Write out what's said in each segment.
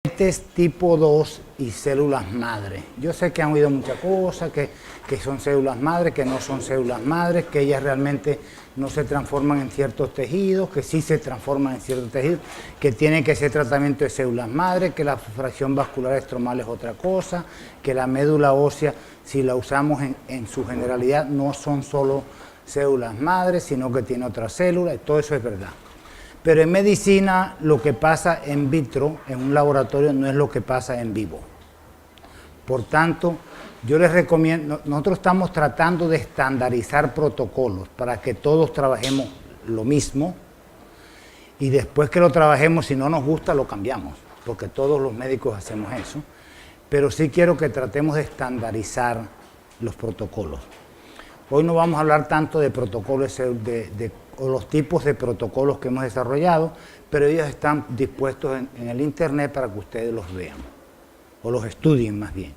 Diabetes tipo 2 y células madre. Yo sé que han oído muchas cosas, que son células madre, que no son células madre, que ellas realmente no se transforman en ciertos tejidos, que sí se transforman en ciertos tejidos, que tiene que ser tratamiento de células madre, que la fracción vascular estromal es otra cosa, que la médula ósea, si la usamos en su generalidad, no son solo células madre, sino que tiene otras células, y todo eso es verdad. Pero en medicina lo que pasa en vitro, en un laboratorio, no es lo que pasa en vivo. Por tanto, yo les recomiendo, nosotros estamos tratando de estandarizar protocolos para que todos trabajemos lo mismo y después que lo trabajemos, si no nos gusta, lo cambiamos, porque todos los médicos hacemos eso. Pero sí quiero que tratemos de estandarizar los protocolos. Hoy no vamos a hablar tanto de protocolos o los tipos de protocolos que hemos desarrollado, pero ellos están dispuestos en el internet para que ustedes los vean, o los estudien más bien.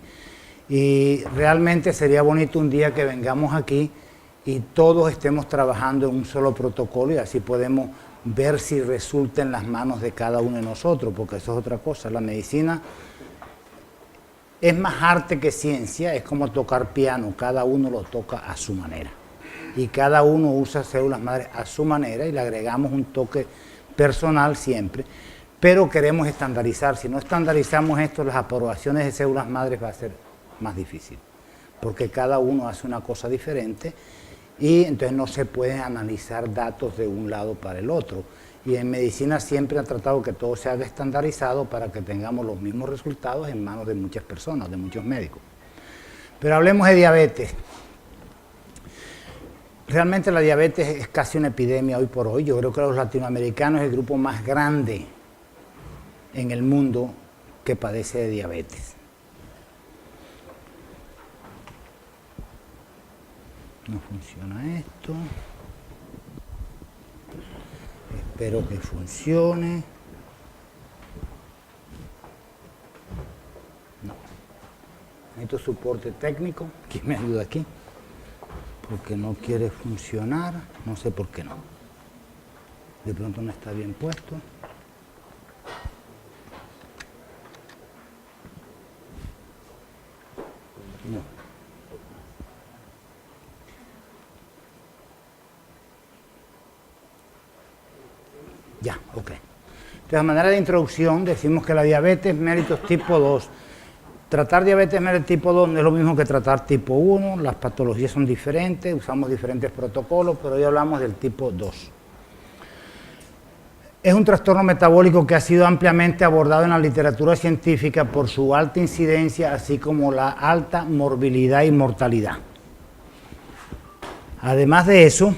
Y realmente sería bonito un día que vengamos aquí y todos estemos trabajando en un solo protocolo y así podemos ver si resulta en las manos de cada uno de nosotros, porque eso es otra cosa. La medicina es más arte que ciencia, es como tocar piano, cada uno lo toca a su manera. Y cada uno usa células madres a su manera y le agregamos un toque personal siempre, pero queremos estandarizar. Si no estandarizamos esto, las aprobaciones de células madres va a ser más difícil, porque cada uno hace una cosa diferente y entonces no se pueden analizar datos de un lado para el otro. Y en medicina siempre han tratado que todo se haga estandarizado para que tengamos los mismos resultados en manos de muchas personas, de muchos médicos. Pero hablemos de diabetes. Realmente la diabetes es casi una epidemia hoy por hoy. Yo creo que los latinoamericanos es el grupo más grande en el mundo que padece de diabetes. No funciona esto. Espero que funcione. No. Necesito soporte técnico. ¿Quién me ayuda aquí? Porque no quiere funcionar. No sé por qué no. De pronto no está bien puesto. No. Ya, ok. De manera de introducción, decimos que la diabetes mellitus tipo 2. Tratar diabetes mellitus tipo 2 no es lo mismo que tratar tipo 1, las patologías son diferentes, usamos diferentes protocolos, pero hoy hablamos del tipo 2. Es un trastorno metabólico que ha sido ampliamente abordado en la literatura científica por su alta incidencia, así como la alta morbilidad y mortalidad. Además de eso,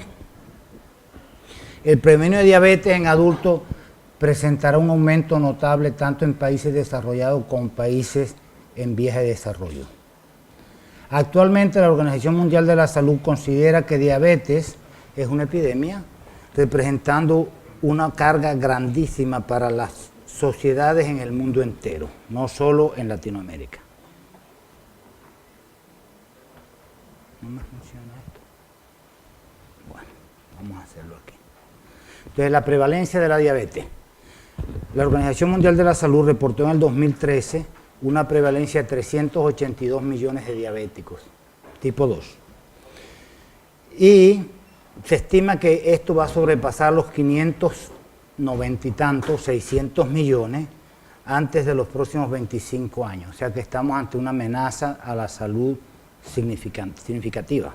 el predominio de diabetes en adultos presentará un aumento notable tanto en países desarrollados como en países en vías de desarrollo. Actualmente la Organización Mundial de la Salud considera que diabetes es una epidemia, representando una carga grandísima para las sociedades en el mundo entero, no solo en Latinoamérica. ¿No me funciona esto? Bueno, vamos a hacerlo aquí. Entonces, la prevalencia de la diabetes. La Organización Mundial de la Salud reportó en el 2013 una prevalencia de 382 millones de diabéticos, tipo 2. Y se estima que esto va a sobrepasar los 590 y tantos, 600 millones, antes de los próximos 25 años. O sea que estamos ante una amenaza a la salud significativa.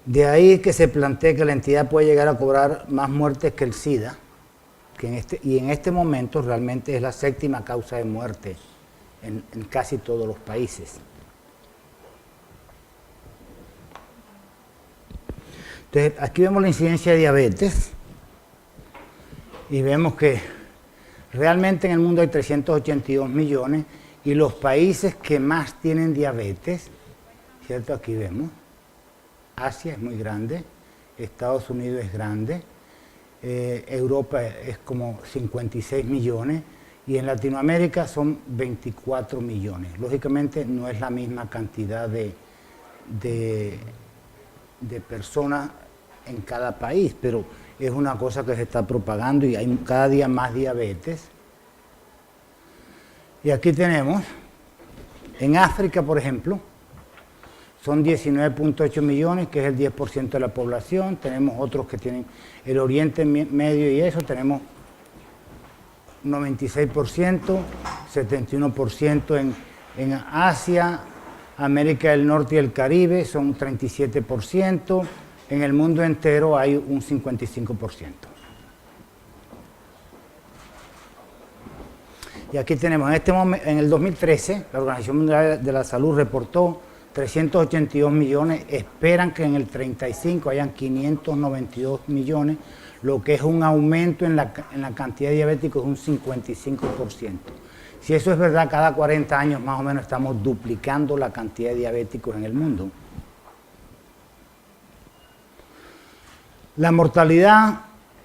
De ahí que se plantee que la entidad puede llegar a cobrar más muertes que el SIDA, y en este momento realmente es la séptima causa de muerte en casi todos los países. Entonces, aquí vemos la incidencia de diabetes y vemos que realmente en el mundo hay 382 millones y los países que más tienen diabetes, ¿cierto? Aquí vemos. Asia es muy grande, Estados Unidos es grande, Europa es como 56 millones y en Latinoamérica son 24 millones. Lógicamente no es la misma cantidad de personas en cada país, pero es una cosa que se está propagando y hay cada día más diabetes. Y aquí tenemos, en África, por ejemplo, son 19.8 millones, que es el 10% de la población. Tenemos otros que tienen el Oriente Medio y eso, tenemos 96%, 71% en Asia, América del Norte y el Caribe son 37%, en el mundo entero hay un 55%. Y aquí tenemos, en este momento, en el 2013, la Organización Mundial de la Salud reportó 382 millones, esperan que en el 35 hayan 592 millones, lo que es un aumento en la cantidad de diabéticos de un 55%. Si eso es verdad, cada 40 años más o menos estamos duplicando la cantidad de diabéticos en el mundo. La mortalidad,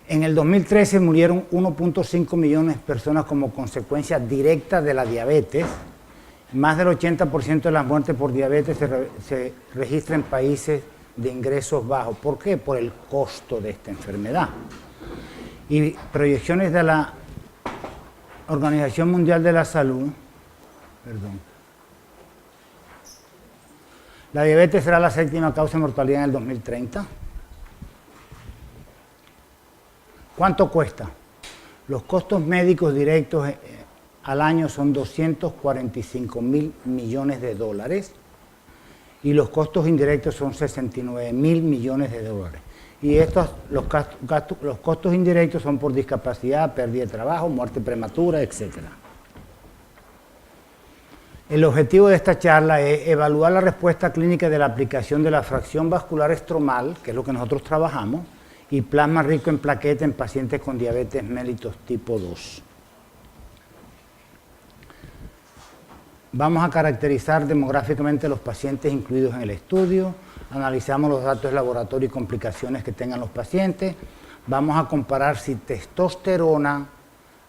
en el 2013 murieron 1.5 millones de personas como consecuencia directa de la diabetes. Más del 80% de las muertes por diabetes se registra en países de ingresos bajos. ¿Por qué? Por el costo de esta enfermedad. Y proyecciones de la Organización Mundial de la Salud, la diabetes será la séptima causa de mortalidad en el 2030. ¿Cuánto cuesta? Los costos médicos directos al año son 245.000 millones de dólares y los costos indirectos son 69.000 millones de dólares. Y los costos indirectos son por discapacidad, pérdida de trabajo, muerte prematura, etc. El objetivo de esta charla es evaluar la respuesta clínica de la aplicación de la fracción vascular estromal, que es lo que nosotros trabajamos, y plasma rico en plaqueta en pacientes con diabetes mellitus tipo 2. Vamos a caracterizar demográficamente los pacientes incluidos en el estudio, analizamos los datos de laboratorio y complicaciones que tengan los pacientes, vamos a comparar si testosterona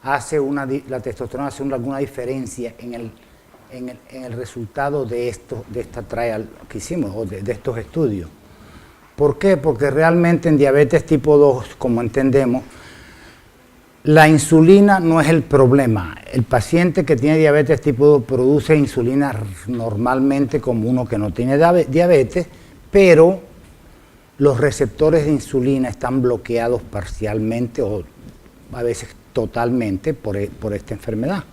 la testosterona hace alguna diferencia en el resultado de esta trial que hicimos, o de estos estudios. ¿Por qué? Porque realmente en diabetes tipo 2, como entendemos, la insulina no es el problema. El paciente que tiene diabetes tipo 2 produce insulina normalmente como uno que no tiene diabetes, pero los receptores de insulina están bloqueados parcialmente o a veces totalmente por esta enfermedad.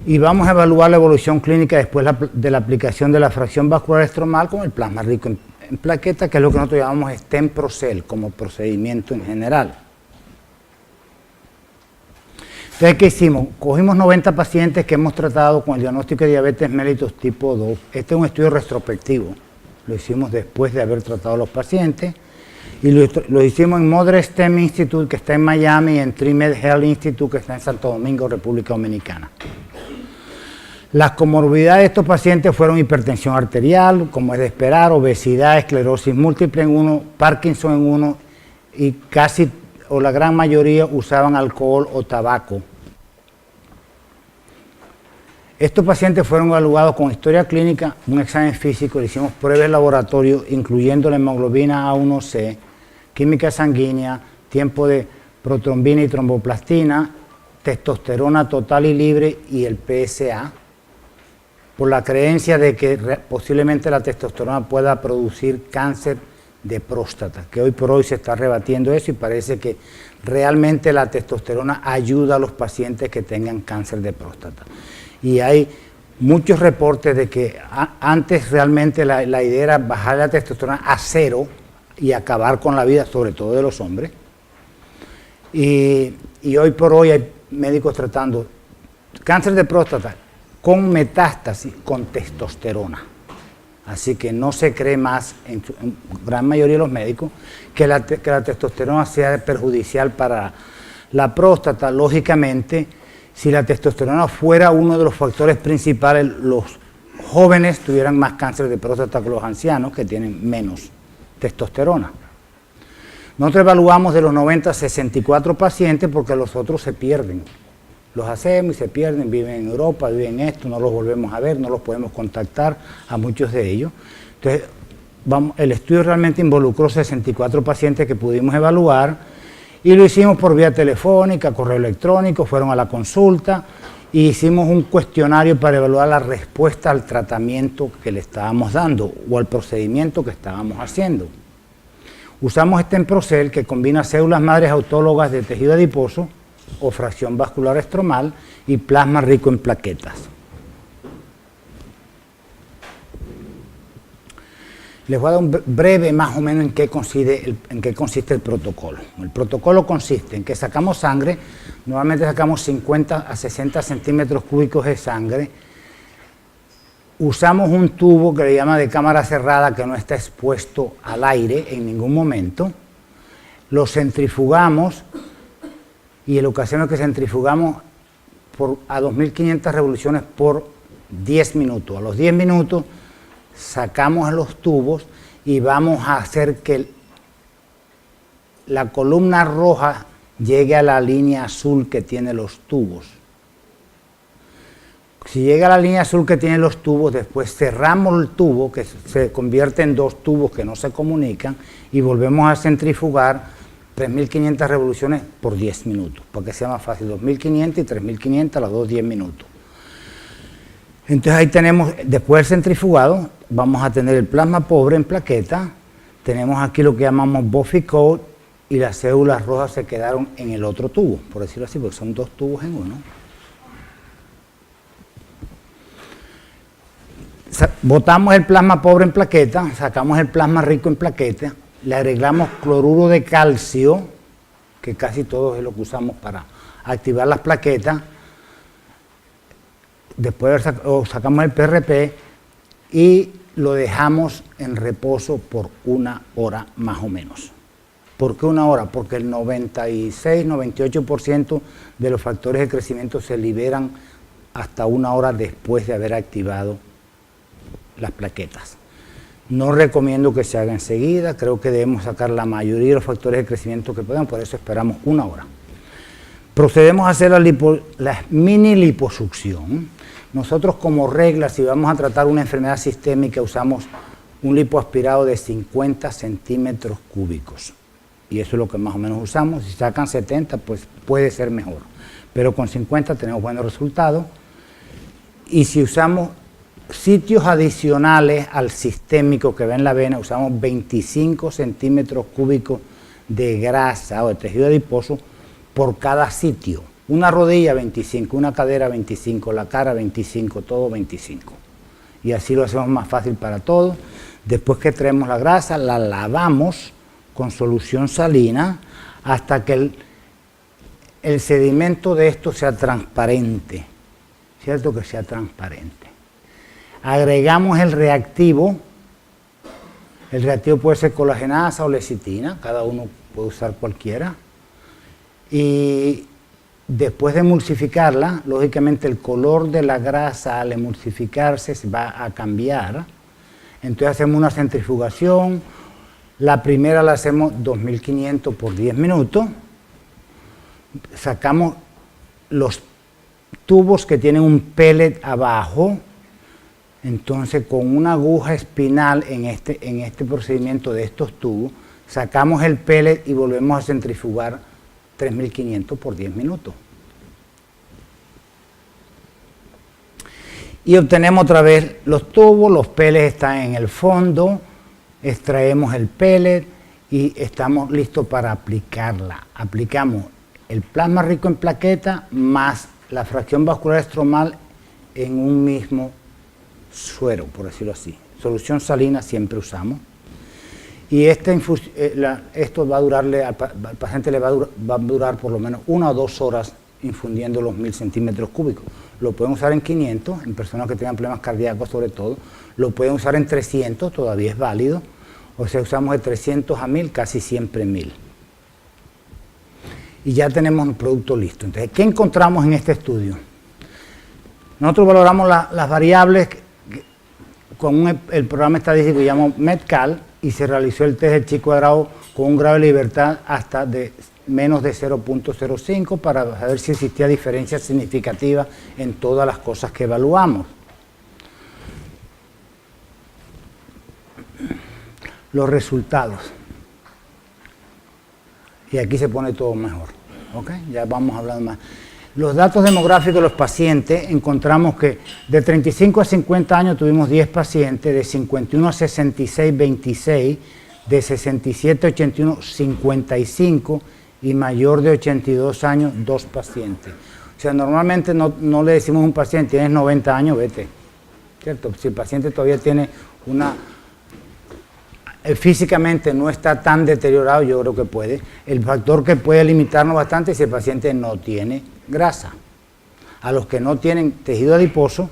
Y vamos a evaluar la evolución clínica después de la aplicación de la fracción vascular estromal con el plasma rico en plaqueta, que es lo que nosotros llamamos STEM-ProCell como procedimiento en general. Entonces, ¿qué hicimos? Cogimos 90 pacientes que hemos tratado con el diagnóstico de diabetes mellitus tipo 2. Este es un estudio retrospectivo. Lo hicimos después de haber tratado a los pacientes. Y lo hicimos en Mother STEM Institute, que está en Miami, y en TriMed Health Institute, que está en Santo Domingo, República Dominicana. Las comorbilidades de estos pacientes fueron hipertensión arterial, como es de esperar, obesidad, esclerosis múltiple en uno, Parkinson en uno, y casi o la gran mayoría usaban alcohol o tabaco. Estos pacientes fueron evaluados con historia clínica, un examen físico, le hicimos pruebas de laboratorio, incluyendo la hemoglobina A1C, química sanguínea, tiempo de protrombina y tromboplastina, testosterona total y libre y el PSA, por la creencia de que posiblemente la testosterona pueda producir cáncer de próstata, que hoy por hoy se está rebatiendo eso y parece que realmente la testosterona ayuda a los pacientes que tengan cáncer de próstata. Y hay muchos reportes de que antes realmente la idea era bajar la testosterona a cero y acabar con la vida, sobre todo de los hombres. Y hoy por hoy hay médicos tratando cáncer de próstata con metástasis con testosterona. Así que no se cree más, en gran mayoría de los médicos, que la testosterona sea perjudicial para la próstata. Lógicamente, si la testosterona fuera uno de los factores principales, los jóvenes tuvieran más cáncer de próstata que los ancianos, que tienen menos testosterona. Nosotros evaluamos de los 90 a 64 pacientes porque los otros se pierden. Los hacemos y se pierden, viven en Europa, viven esto, no los volvemos a ver, no los podemos contactar a muchos de ellos. Entonces, el estudio realmente involucró 64 pacientes que pudimos evaluar y lo hicimos por vía telefónica, correo electrónico, fueron a la consulta y hicimos un cuestionario para evaluar la respuesta al tratamiento que le estábamos dando o al procedimiento que estábamos haciendo. Usamos Stemprocel, que combina células madres autólogas de tejido adiposo o fracción vascular estromal y plasma rico en plaquetas. Les voy a dar un breve más o menos en qué consiste el protocolo. El protocolo consiste en que sacamos sangre, normalmente sacamos 50 a 60 centímetros cúbicos de sangre. Usamos un tubo que le llama de cámara cerrada, que no está expuesto al aire en ningún momento. Lo centrifugamos y lo que hacemos es que centrifugamos a 2500 revoluciones por 10 minutos. A los 10 minutos sacamos los tubos y vamos a hacer que la columna roja llegue a la línea azul que tiene los tubos. Si llega a la línea azul que tiene los tubos, después cerramos el tubo, que se convierte en dos tubos que no se comunican, y volvemos a centrifugar 3500 revoluciones por 10 minutos, para que sea más fácil, 2500 y 3500 a los 10 minutos. Entonces ahí tenemos, después del centrifugado, vamos a tener el plasma pobre en plaqueta, tenemos aquí lo que llamamos buffy coat, y las células rojas se quedaron en el otro tubo, por decirlo así, porque son dos tubos en uno. Botamos el plasma pobre en plaqueta, sacamos el plasma rico en plaqueta, le agregamos cloruro de calcio, que casi todo es lo que usamos para activar las plaquetas. Después sacamos el PRP y lo dejamos en reposo por 1 hora más o menos. ¿Por qué 1 hora? Porque el 96-98% de los factores de crecimiento se liberan hasta 1 hora después de haber activado las plaquetas. No recomiendo que se haga enseguida, creo que debemos sacar la mayoría de los factores de crecimiento que podamos, por eso esperamos 1 hora. Procedemos a hacer la mini liposucción. Nosotros como regla, si vamos a tratar una enfermedad sistémica, usamos un lipoaspirado de 50 centímetros cúbicos. Y eso es lo que más o menos usamos. Si sacan 70, pues puede ser mejor. Pero con 50 tenemos buenos resultados. Y si usamos sitios adicionales al sistémico que va en la vena, usamos 25 centímetros cúbicos de grasa o de tejido adiposo por cada sitio. Una rodilla 25, una cadera 25, la cara 25, todo 25. Y así lo hacemos más fácil para todos. Después que traemos la grasa, la lavamos con solución salina hasta que el sedimento de esto sea transparente. ¿Cierto? Que sea transparente. Agregamos el reactivo puede ser colagenasa o lecitina, cada uno puede usar cualquiera, y después de emulsificarla, lógicamente el color de la grasa al emulsificarse se va a cambiar, entonces hacemos una centrifugación, la primera la hacemos 2500 por 10 minutos, sacamos los tubos que tienen un pellet abajo. Entonces, con una aguja espinal en este procedimiento de estos tubos, sacamos el pellet y volvemos a centrifugar 3500 por 10 minutos. Y obtenemos otra vez los tubos, los pellets están en el fondo, extraemos el pellet y estamos listos para aplicarla. Aplicamos el plasma rico en plaqueta más la fracción vascular estromal en un mismo suero, por decirlo así. Solución salina siempre usamos. Y esto va a durarle, al paciente le va a durar por lo menos 1 o 2 horas infundiendo los 1000 centímetros cúbicos. Lo pueden usar en 500, en personas que tengan problemas cardíacos sobre todo. Lo pueden usar en 300, todavía es válido. O sea, usamos de 300 a 1000, casi siempre 1000. Y ya tenemos un producto listo. Entonces, ¿qué encontramos en este estudio? Nosotros valoramos las variables con el programa estadístico que llamamos MEDCAL y se realizó el test del chi cuadrado con un grado de libertad hasta de menos de 0.05 para saber si existía diferencia significativa en todas las cosas que evaluamos. Los resultados. Y aquí se pone todo mejor. ¿Ok? Ya vamos hablando más. Los datos demográficos de los pacientes, encontramos que de 35 a 50 años tuvimos 10 pacientes, de 51 a 66, 26, de 67 a 81, 55 y mayor de 82 años, 2 pacientes. O sea, normalmente no le decimos a un paciente, tienes 90 años, vete, ¿cierto? Si el paciente todavía tiene físicamente no está tan deteriorado, yo creo que puede. El factor que puede limitarnos bastante es si el paciente no tiene grasa. A los que no tienen tejido adiposo,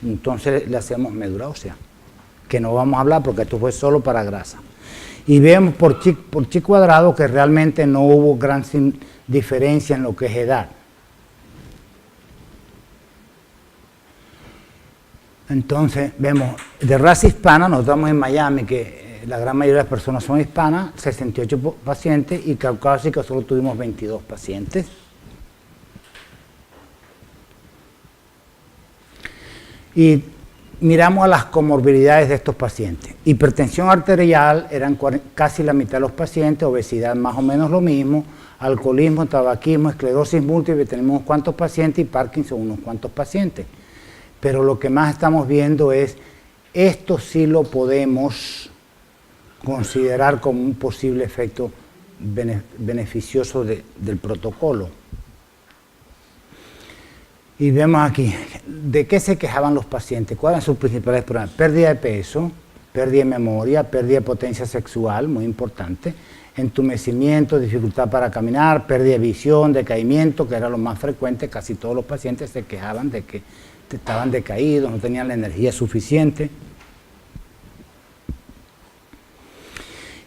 entonces le hacemos médula ósea, que no vamos a hablar porque esto fue solo para grasa. Y vemos por chi cuadrado que realmente no hubo gran diferencia en lo que es edad. Entonces vemos de raza hispana, nos estamos en Miami, que la gran mayoría de las personas son hispanas, 68 pacientes, y caucásicos solo tuvimos 22 pacientes. Y miramos a las comorbilidades de estos pacientes. Hipertensión arterial eran casi la mitad de los pacientes, obesidad más o menos lo mismo, alcoholismo, tabaquismo, esclerosis múltiple, tenemos unos cuantos pacientes, y Parkinson unos cuantos pacientes. Pero lo que más estamos viendo es, esto sí lo podemos considerar como un posible efecto beneficioso del protocolo. Y vemos aquí, ¿de qué se quejaban los pacientes? ¿Cuáles eran sus principales problemas? Pérdida de peso, pérdida de memoria, pérdida de potencia sexual, muy importante, entumecimiento, dificultad para caminar, pérdida de visión, decaimiento, que era lo más frecuente. Casi todos los pacientes se quejaban de que estaban decaídos, no tenían la energía suficiente.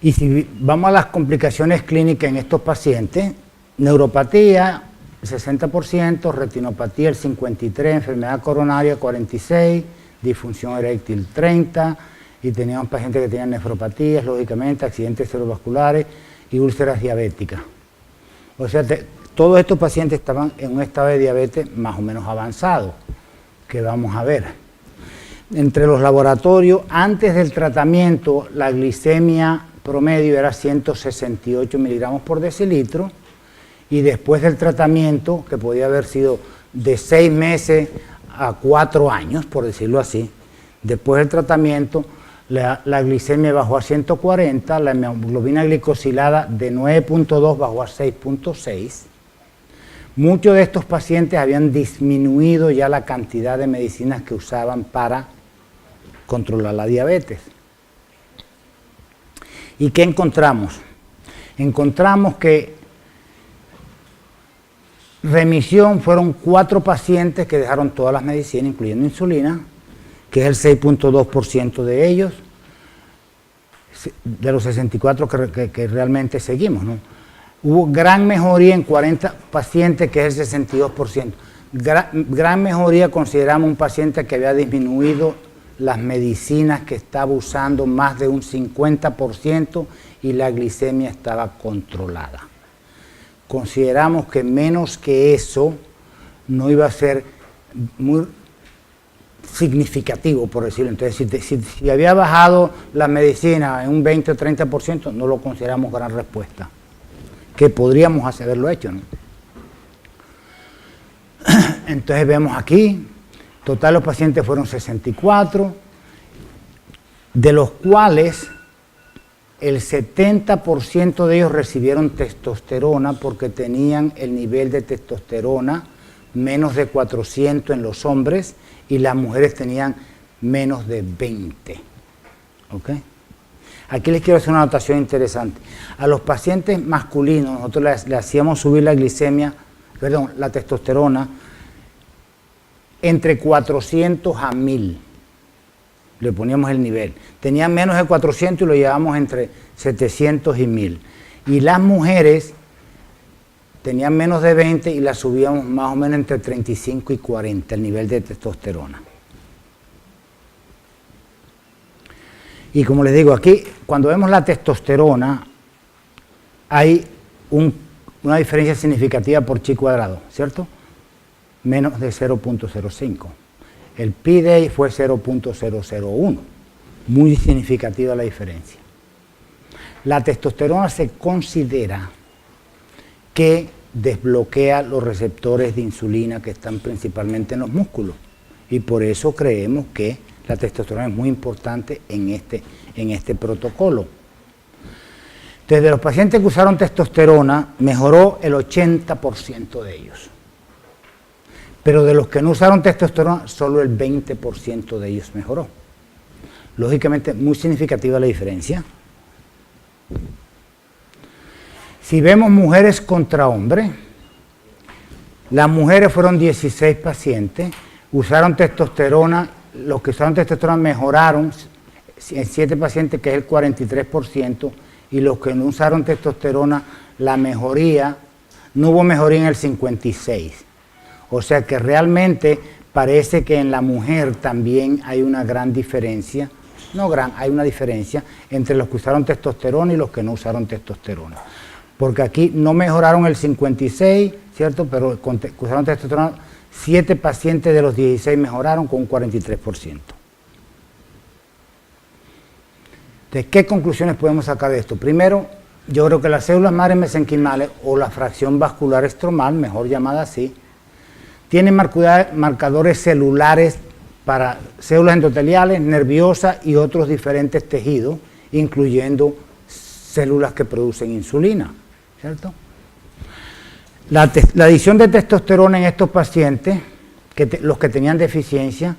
Y si vamos a las complicaciones clínicas en estos pacientes, neuropatía, 60%, retinopatía, el 53%, enfermedad coronaria, 46%, disfunción eréctil, 30%, y teníamos pacientes que tenían nefropatías, lógicamente, accidentes cerebrovasculares y úlceras diabéticas. O sea, todos estos pacientes estaban en un estado de diabetes más o menos avanzado, que vamos a ver. Entre los laboratorios, antes del tratamiento, la glicemia promedio era 168 miligramos por decilitro, y después del tratamiento, que podía haber sido de 6 meses a 4 años, por decirlo así, después del tratamiento, la glicemia bajó a 140, la hemoglobina glicosilada de 9.2 bajó a 6.6. Muchos de estos pacientes habían disminuido ya la cantidad de medicinas que usaban para controlar la diabetes. ¿Y qué encontramos? Encontramos que remisión fueron 4 pacientes que dejaron todas las medicinas, incluyendo insulina, que es el 6.2% de ellos, de los 64 que realmente seguimos, ¿no? Hubo gran mejoría en 40 pacientes, que es el 62%. Gran mejoría consideramos un paciente que había disminuido las medicinas que estaba usando más de un 50% y la glicemia estaba controlada. Consideramos que menos que eso no iba a ser muy significativo, por decirlo. Entonces, si había bajado la medicina en un 20 o 30%, no lo consideramos gran respuesta, que podríamos haberlo hecho, ¿no? Entonces vemos aquí, total los pacientes fueron 64, de los cuales el 70% de ellos recibieron testosterona porque tenían el nivel de testosterona menos de 400 en los hombres y las mujeres tenían menos de 20. ¿Ok? Aquí les quiero hacer una anotación interesante. A los pacientes masculinos nosotros le hacíamos subir la glicemia, la testosterona, entre 400 a 1000. Le poníamos el nivel. Tenían menos de 400 y lo llevábamos entre 700 y 1000. Y las mujeres tenían menos de 20 y las subíamos más o menos entre 35 y 40, el nivel de testosterona. Y como les digo, aquí, cuando vemos la testosterona, hay una diferencia significativa por chi cuadrado, ¿cierto? Menos de 0.05. El P-Day fue 0.001, muy significativa la diferencia. La testosterona se considera que desbloquea los receptores de insulina que están principalmente en los músculos. Y por eso creemos que la testosterona es muy importante en este protocolo. Entonces, de los pacientes que usaron testosterona, mejoró el 80% de ellos. Pero de los que no usaron testosterona, solo el 20% de ellos mejoró. Lógicamente, muy significativa la diferencia. Si vemos mujeres contra hombres, las mujeres fueron 16 pacientes, usaron testosterona, los que usaron testosterona mejoraron en 7 pacientes, que es el 43%, y los que no usaron testosterona, la mejoría, no hubo mejoría en el 56%. O sea que realmente parece que en la mujer también hay una gran diferencia, no gran, hay una diferencia entre los que usaron testosterona y los que no usaron testosterona. Porque aquí no mejoraron el 56%, ¿cierto? Pero con que usaron testosterona, 7 pacientes de los 16 mejoraron con un 43%. Entonces, ¿qué conclusiones podemos sacar de esto? Primero, yo creo que las células madre mesenquimales o la fracción vascular estromal, mejor llamada así, tienen marcadores celulares para células endoteliales, nerviosas y otros diferentes tejidos, incluyendo células que producen insulina, ¿cierto? La adición de testosterona en estos pacientes, los que tenían deficiencia,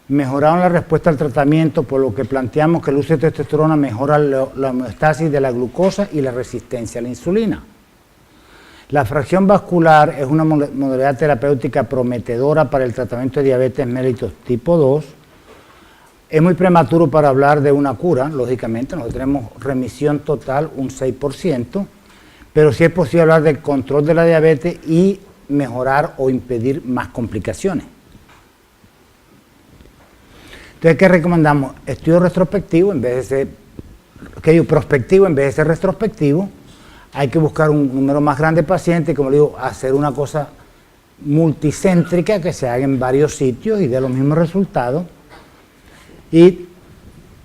mejoraron la respuesta al tratamiento, por lo que planteamos que el uso de testosterona mejora la homeostasis de la glucosa y la resistencia a la insulina. La fracción vascular es una modalidad terapéutica prometedora para el tratamiento de diabetes mellitus tipo 2. Es muy prematuro para hablar de una cura, lógicamente, nosotros tenemos remisión total, un 6%, pero sí es posible hablar del control de la diabetes y mejorar o impedir más complicaciones. Entonces, ¿qué recomendamos? Estudio retrospectivo en vez de ser, prospectivo en vez de ser retrospectivo. Hay que buscar un número más grande de pacientes y, como le digo, hacer una cosa multicéntrica que se haga en varios sitios y dé los mismos resultados. Y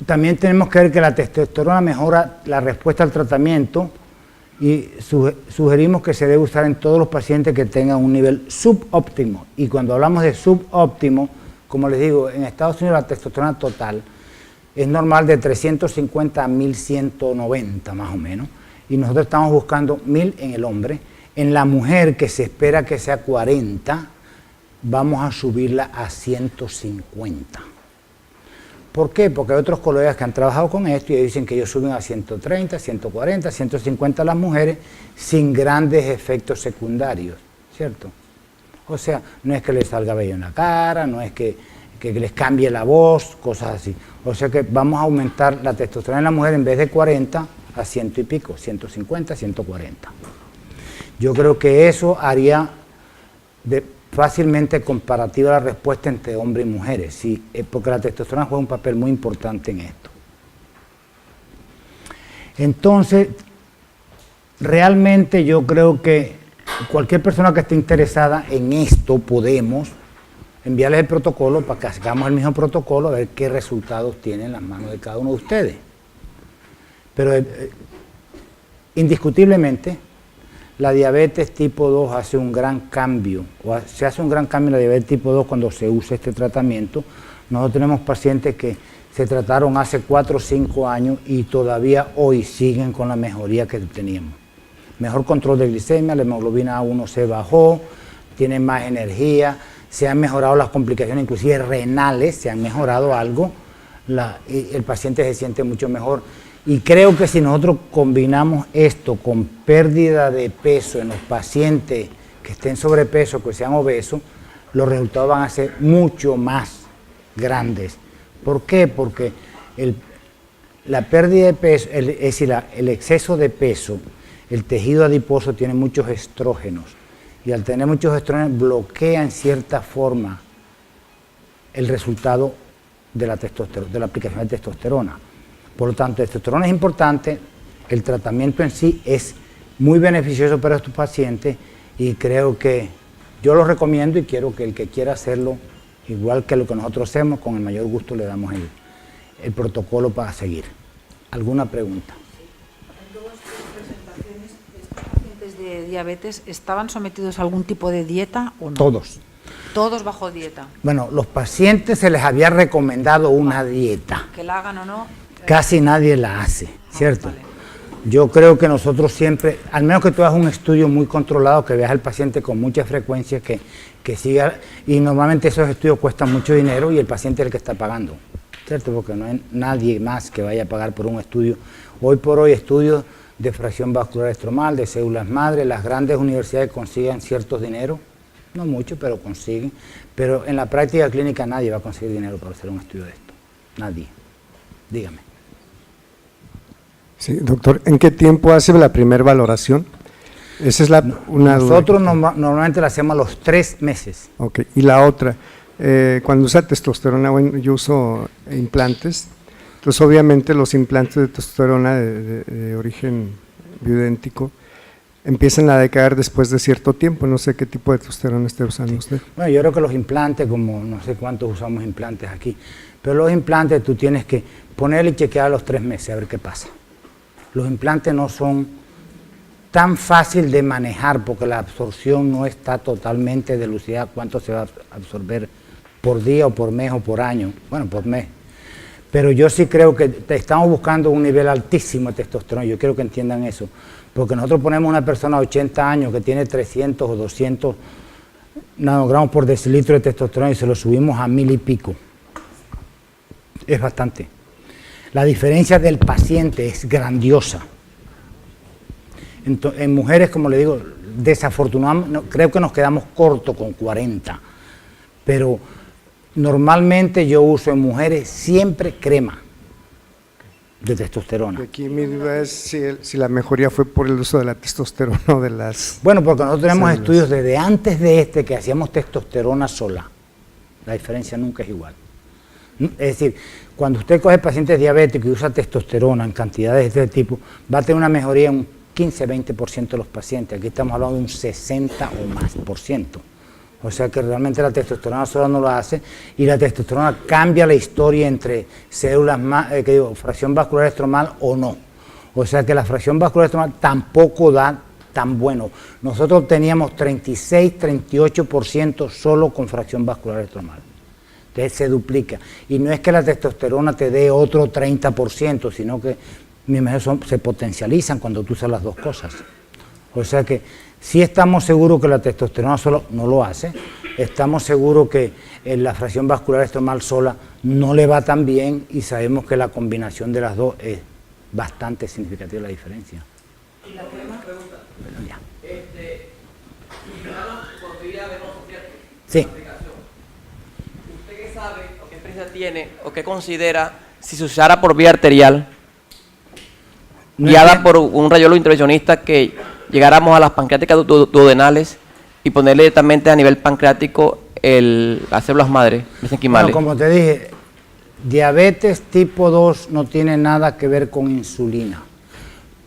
también tenemos que ver que la testosterona mejora la respuesta al tratamiento y sugerimos que se debe usar en todos los pacientes que tengan un nivel subóptimo. Y cuando hablamos de subóptimo, como les digo, en Estados Unidos la testosterona total es normal de 350 a 1190 más o menos. Y nosotros estamos buscando 1000 en el hombre. En la mujer, que se espera que sea 40, vamos a subirla a 150. ¿Por qué? Porque hay otros colegas que han trabajado con esto y dicen que ellos suben a 130, 140, 150 las mujeres sin grandes efectos secundarios, ¿cierto? O sea, no es que les salga vello en la cara, no es que les cambie la voz, cosas así. O sea que vamos a aumentar la testosterona en la mujer en vez de 40 a 100 y pico, 150, 140. Yo creo que eso haría fácilmente comparativa la respuesta entre hombres y mujeres, ¿sí? Porque la testosterona juega un papel muy importante en esto. Entonces, realmente yo creo que cualquier persona que esté interesada en esto, podemos enviarles el protocolo para que hagamos el mismo protocolo, a ver qué resultados tienen en las manos de cada uno de ustedes. Pero indiscutiblemente, la diabetes tipo 2 hace un gran cambio, se hace un gran cambio en la diabetes tipo 2 cuando se usa este tratamiento. Nosotros tenemos pacientes que se trataron hace 4 o 5 años y todavía hoy siguen con la mejoría que teníamos. Mejor control de glicemia, la hemoglobina A1 se bajó, tienen más energía, se han mejorado las complicaciones, inclusive renales, se han mejorado algo, el paciente se siente mucho mejor. Y creo que si nosotros combinamos esto con pérdida de peso en los pacientes que estén sobrepeso, que sean obesos, los resultados van a ser mucho más grandes. ¿Por qué? Porque la pérdida de peso, es decir, el exceso de peso, el tejido adiposo tiene muchos estrógenos. Y al tener muchos estrógenos bloquea en cierta forma el resultado de la aplicación de testosterona. Por lo tanto, la testosterona es importante, el tratamiento en sí es muy beneficioso para estos pacientes y creo que yo lo recomiendo y quiero que el que quiera hacerlo, igual que lo que nosotros hacemos, con el mayor gusto le damos el protocolo para seguir. ¿Alguna pregunta? En todas tus presentaciones, estos pacientes de diabetes estaban sometidos a algún tipo de dieta o no? Todos. Todos bajo dieta. Bueno, los pacientes se les había recomendado una dieta. Que la hagan o no. Casi nadie la hace, ¿cierto? Vale. Yo creo que nosotros siempre, al menos que tú hagas un estudio muy controlado, que veas al paciente con mucha frecuencia, que siga, y normalmente esos estudios cuestan mucho dinero y el paciente es el que está pagando, ¿cierto? Porque no hay nadie más que vaya a pagar por un estudio. Hoy por hoy estudios de fracción vascular estromal, de células madre, las grandes universidades consiguen ciertos dineros, no mucho, pero consiguen, pero en la práctica clínica nadie va a conseguir dinero para hacer un estudio de esto, nadie. Dígame. Sí, doctor, ¿en qué tiempo hace la primera valoración? Esa es una Nosotros duda. normalmente la hacemos a los 3 meses. Ok, y la otra, cuando usa testosterona, bueno, yo uso implantes, entonces obviamente los implantes de testosterona de origen bioidéntico empiezan a decaer después de cierto tiempo, no sé qué tipo de testosterona esté usando usted. Bueno, yo creo que los implantes, como no sé cuántos usamos implantes aquí, pero los implantes tú tienes que ponerle y chequear a los 3 meses a ver qué pasa. Los implantes no son tan fácil de manejar porque la absorción no está totalmente dilucidada cuánto se va a absorber por día o por mes o por año, bueno, por mes. Pero yo sí creo que estamos buscando un nivel altísimo de testosterona, yo quiero que entiendan eso, porque nosotros ponemos una persona de 80 años que tiene 300 o 200 nanogramos por decilitro de testosterona y se lo subimos a 1000 y pico. Es bastante. La diferencia del paciente es grandiosa. En mujeres, como le digo, desafortunadamente, creo que nos quedamos cortos con 40, pero normalmente yo uso en mujeres siempre crema de testosterona. Y aquí mi duda es si la mejoría fue por el uso de la testosterona o de las... Bueno, porque nosotros tenemos células. estudios desde antes de este que hacíamos testosterona sola. La diferencia nunca es igual. Es decir, cuando usted coge pacientes diabéticos y usa testosterona en cantidades de este tipo, va a tener una mejoría en un 15-20% de los pacientes. Aquí estamos hablando de un 60 o más por ciento. O sea que realmente la testosterona sola no lo hace y la testosterona cambia la historia entre células, fracción vascular estromal o no. O sea que la fracción vascular estromal tampoco da tan bueno. Nosotros teníamos 36-38% solo con fracción vascular estromal. Entonces se duplica. Y no es que la testosterona te dé otro 30%, sino que se potencializan cuando tú usas las dos cosas. O sea que sí estamos seguros que la testosterona sola no lo hace, estamos seguros que la fracción vascular estromal sola no le va tan bien y sabemos que la combinación de las dos es bastante significativa la diferencia. Y la última pregunta. Bueno, ya. Funcionaron por vía venosa, ¿cierto? Sí. ¿Usted qué sabe o qué experiencia tiene o qué considera si se usara por vía arterial, guiada por un radiólogo intervencionista, que llegáramos a las pancreáticas duodenales y ponerle directamente a nivel pancreático las células madre, mesenquimales? Bueno, como te dije, diabetes tipo 2 no tiene nada que ver con insulina.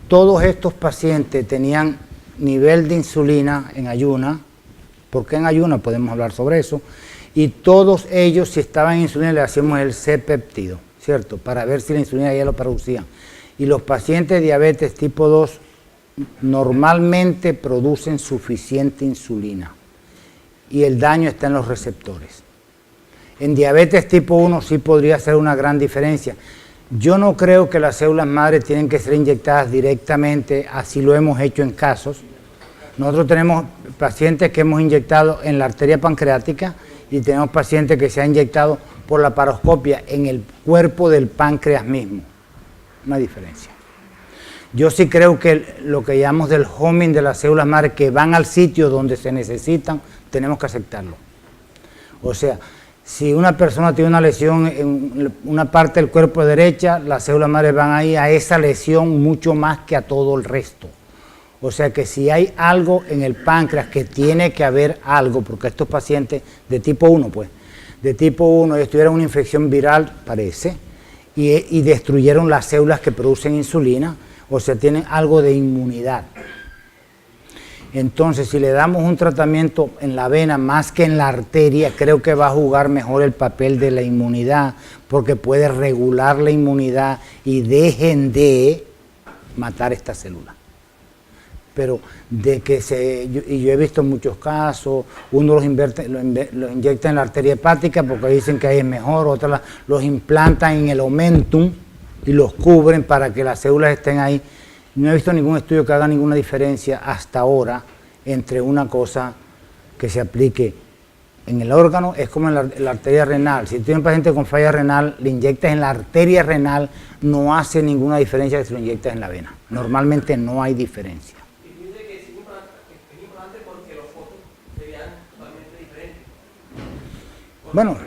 Todos estos pacientes tenían nivel de insulina en ayuna. ¿Por qué en ayuna? Podemos hablar sobre eso. Y todos ellos, si estaban en insulina, le hacíamos el C-péptido, ¿cierto? Para ver si la insulina ya lo producían. Y los pacientes de diabetes tipo 2 normalmente producen suficiente insulina. Y el daño está en los receptores. En diabetes tipo 1 sí podría ser una gran diferencia. Yo no creo que las células madre tienen que ser inyectadas directamente, así lo hemos hecho en casos. Nosotros tenemos pacientes que hemos inyectado en la arteria pancreática y tenemos pacientes que se han inyectado por la paroscopia en el cuerpo del páncreas mismo. Una diferencia. Yo sí creo que lo que llamamos del homing de las células madre que van al sitio donde se necesitan, tenemos que aceptarlo. O sea, si una persona tiene una lesión en una parte del cuerpo derecha, las células madre van ahí a esa lesión mucho más que a todo el resto. O sea que si hay algo en el páncreas, que tiene que haber algo, porque estos pacientes de tipo 1, pues, de tipo 1, ellos tuvieron una infección viral, parece, y destruyeron las células que producen insulina, o sea, tienen algo de inmunidad. Entonces, si le damos un tratamiento en la vena más que en la arteria, creo que va a jugar mejor el papel de la inmunidad, porque puede regular la inmunidad y dejen de matar estas células. pero de que yo he visto muchos casos, uno los inyecta en la arteria hepática porque dicen que ahí es mejor, otros los implantan en el omentum y los cubren para que las células estén ahí. No he visto ningún estudio que haga ninguna diferencia hasta ahora entre una cosa que se aplique en el órgano, es como en la arteria renal. Si tienes un paciente con falla renal, le inyectas en la arteria renal, no hace ninguna diferencia que si lo inyectas en la vena. Normalmente no hay diferencia. Bueno,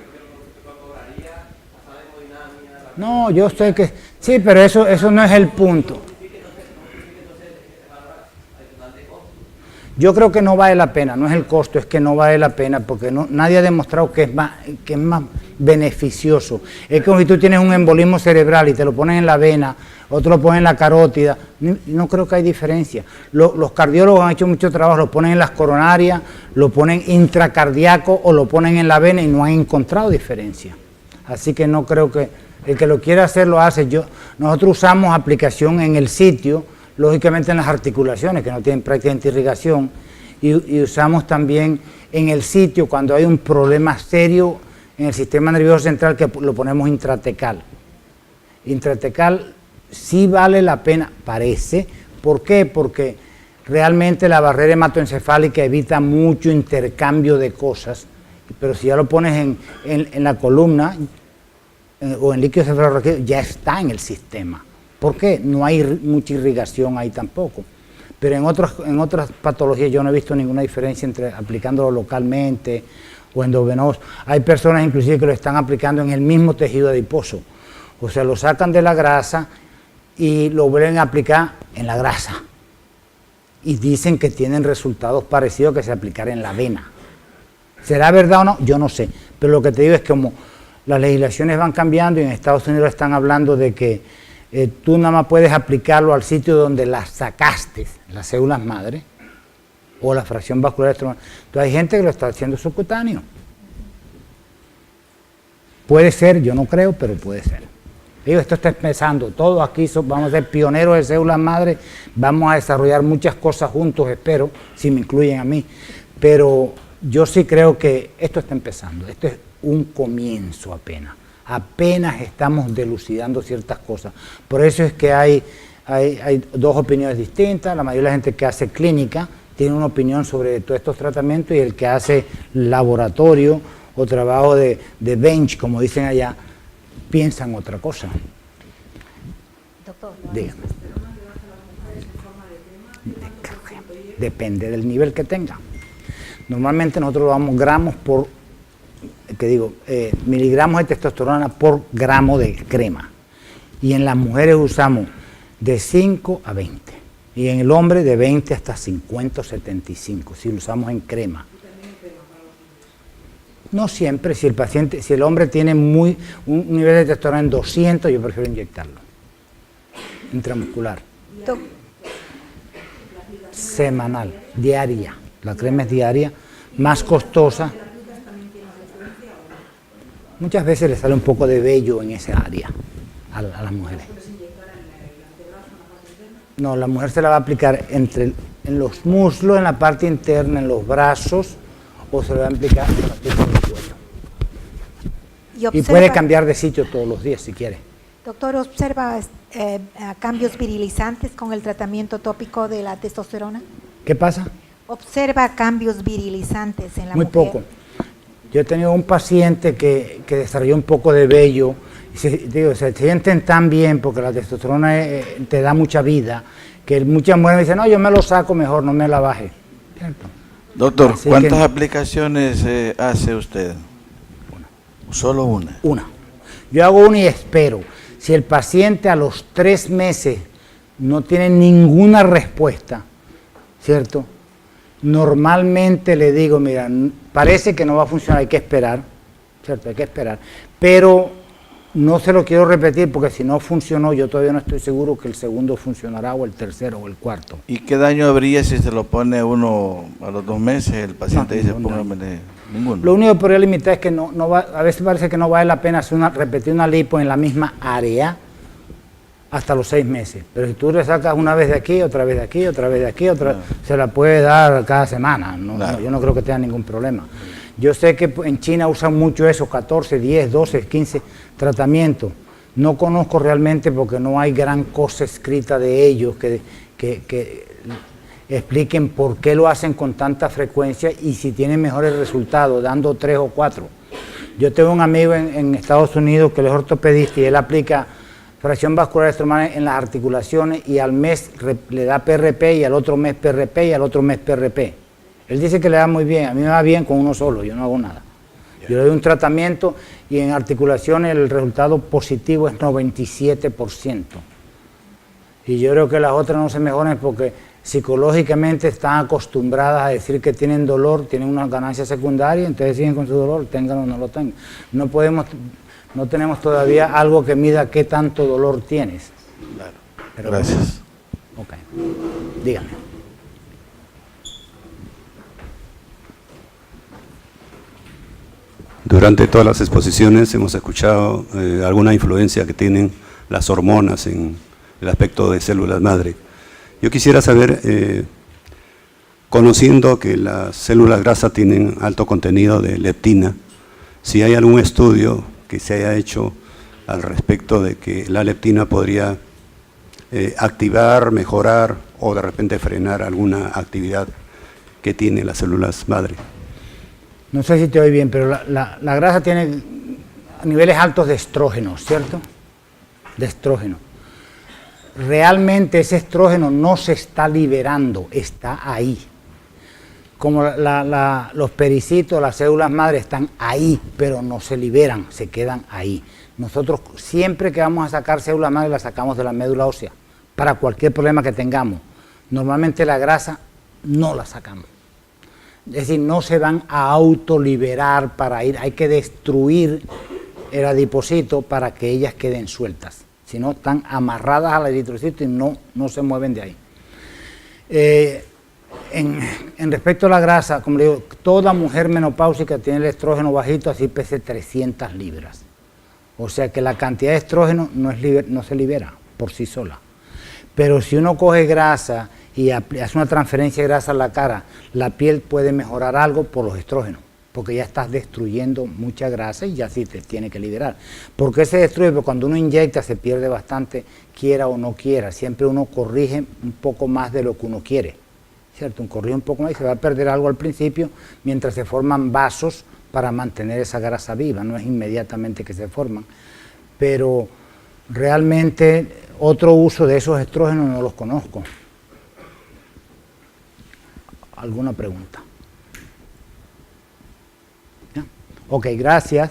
no, yo sé que sí, pero eso no es el punto. Yo creo que no vale la pena, no es el costo, es que no vale la pena, porque nadie ha demostrado que es más beneficioso. Es como si tú tienes un embolismo cerebral y te lo pones en la vena, otro lo pones en la carótida, no creo que hay diferencia. Los cardiólogos han hecho mucho trabajo, lo ponen en las coronarias, lo ponen intracardíaco o lo ponen en la vena y no han encontrado diferencia. Así que no creo que el que lo quiera hacer lo hace. Nosotros usamos aplicación en el sitio, lógicamente en las articulaciones, que no tienen prácticamente irrigación, y usamos también en el sitio cuando hay un problema serio en el sistema nervioso central, que lo ponemos intratecal. Intratecal sí vale la pena, parece. ¿Por qué? Porque realmente la barrera hematoencefálica evita mucho intercambio de cosas, pero si ya lo pones en la columna o en líquido cefalorraquídeo, ya está en el sistema. ¿Por qué? No hay mucha irrigación ahí tampoco. Pero en otras patologías yo no he visto ninguna diferencia entre aplicándolo localmente o endovenoso. Hay personas inclusive que lo están aplicando en el mismo tejido adiposo. O sea, lo sacan de la grasa y lo vuelven a aplicar en la grasa. Y dicen que tienen resultados parecidos que se aplicar en la vena. ¿Será verdad o no? Yo no sé. Pero lo que te digo es que como las legislaciones van cambiando y en Estados Unidos están hablando de que tú nada más puedes aplicarlo al sitio donde las sacaste, las células madre, o la fracción vascular extramural. Entonces hay gente que lo está haciendo subcutáneo. Puede ser, yo no creo, pero puede ser. Digo, esto está empezando, todos aquí vamos a ser pioneros de células madre, vamos a desarrollar muchas cosas juntos, espero, si me incluyen a mí, pero yo sí creo que esto está empezando, esto es un comienzo apenas estamos dilucidando ciertas cosas. Por eso es que hay dos opiniones distintas. La mayoría de la gente que hace clínica tiene una opinión sobre todos estos tratamientos y el que hace laboratorio o trabajo de bench, como dicen allá, piensa en otra cosa. Doctor, Dígame. Depende del nivel que tenga. Normalmente nosotros lo damos gramos por miligramos de testosterona por gramo de crema. Y en las mujeres usamos de 5 a 20. Y en el hombre de 20 hasta 50 o 75, si lo usamos en crema. No siempre, si el hombre tiene un nivel de testosterona en 200, yo prefiero inyectarlo. Intramuscular. Semanal, diaria. La crema es diaria, más costosa. Muchas veces le sale un poco de vello en esa área a las mujeres. No, la mujer se la va a aplicar en los muslos, en la parte interna, en los brazos, o se la va a aplicar en la parte del cuello. Y puede cambiar de sitio todos los días si quiere. Doctor, ¿observa cambios virilizantes con el tratamiento tópico de la testosterona? ¿Qué pasa? ¿Observa cambios virilizantes en la mujer? Muy poco. Yo he tenido un paciente que desarrolló un poco de vello, y se sienten tan bien porque la testosterona te da mucha vida, que muchas mujeres me dicen, no, yo me lo saco mejor, no me la baje. ¿Cierto? Doctor, así ¿cuántas aplicaciones hace usted? Una. ¿Solo una? Una. Yo hago una y espero. Si el paciente a los 3 meses no tiene ninguna respuesta, ¿cierto? Normalmente le digo, mira, parece que no va a funcionar, hay que esperar, ¿cierto? Hay que esperar, pero no se lo quiero repetir porque si no funcionó, yo todavía no estoy seguro que el segundo funcionará o el tercero o el cuarto. ¿Y qué daño habría si se lo pone uno a los 2 meses? El paciente dice, póngame ninguno. Lo único que podría limitar es que a veces parece que no vale la pena repetir una lipo en la misma área hasta los 6 meses. Pero si tú le sacas una vez de aquí, otra vez de aquí, otra vez de aquí, se la puede dar cada semana. Yo no creo que tenga ningún problema. Yo sé que en China usan mucho eso, 14, 10, 12, 15 tratamientos. No conozco realmente porque no hay gran cosa escrita de ellos que expliquen por qué lo hacen con tanta frecuencia y si tienen mejores resultados, dando 3 o 4. Yo tengo un amigo en Estados Unidos que él es ortopedista y él aplica fracción vascular extrahumanar en las articulaciones y al mes le da PRP y al otro mes PRP y al otro mes PRP. Él dice que le da muy bien, a mí me va bien con uno solo, yo no hago nada. Yo le doy un tratamiento y en articulaciones el resultado positivo es 97%. Y yo creo que las otras no se mejoran porque psicológicamente están acostumbradas a decir que tienen dolor, tienen una ganancia secundaria, entonces siguen con su dolor, tengan o no lo tengan. No tenemos todavía algo que mida qué tanto dolor tienes. Claro. Pero Gracias. Ok. Dígame. Durante todas las exposiciones hemos escuchado alguna influencia que tienen las hormonas en el aspecto de células madre. Yo quisiera saber, conociendo que las células grasas tienen alto contenido de leptina, si hay algún estudio que se haya hecho al respecto de que la leptina podría activar, mejorar o de repente frenar alguna actividad que tienen las células madre. No sé si te oí bien, pero la grasa tiene niveles altos de estrógeno, ¿cierto? De estrógeno. Realmente ese estrógeno no se está liberando, está ahí. Como los pericitos, las células madre están ahí, pero no se liberan, se quedan ahí. Nosotros siempre que vamos a sacar células madre las sacamos de la médula ósea, para cualquier problema que tengamos. Normalmente la grasa no la sacamos. Es decir, no se van a autoliberar para ir, hay que destruir el adipocito para que ellas queden sueltas. Si no, están amarradas al eritrocito y no se mueven de ahí. En respecto a la grasa, como le digo, toda mujer menopáusica tiene el estrógeno bajito, así pese 300 libras. O sea que la cantidad de estrógeno no se libera por sí sola. Pero si uno coge grasa y hace una transferencia de grasa a la cara, la piel puede mejorar algo por los estrógenos, porque ya estás destruyendo mucha grasa y ya sí te tiene que liberar. ¿Por qué se destruye? Porque cuando uno inyecta se pierde bastante, quiera o no quiera. Siempre uno corrige un poco más de lo que uno quiere, ¿cierto? Corrige un poco más y se va a perder algo al principio, mientras se forman vasos para mantener esa grasa viva, no es inmediatamente que se forman. Pero realmente otro uso de esos estrógenos no los conozco. ¿Alguna pregunta? ¿Ya? Ok, gracias.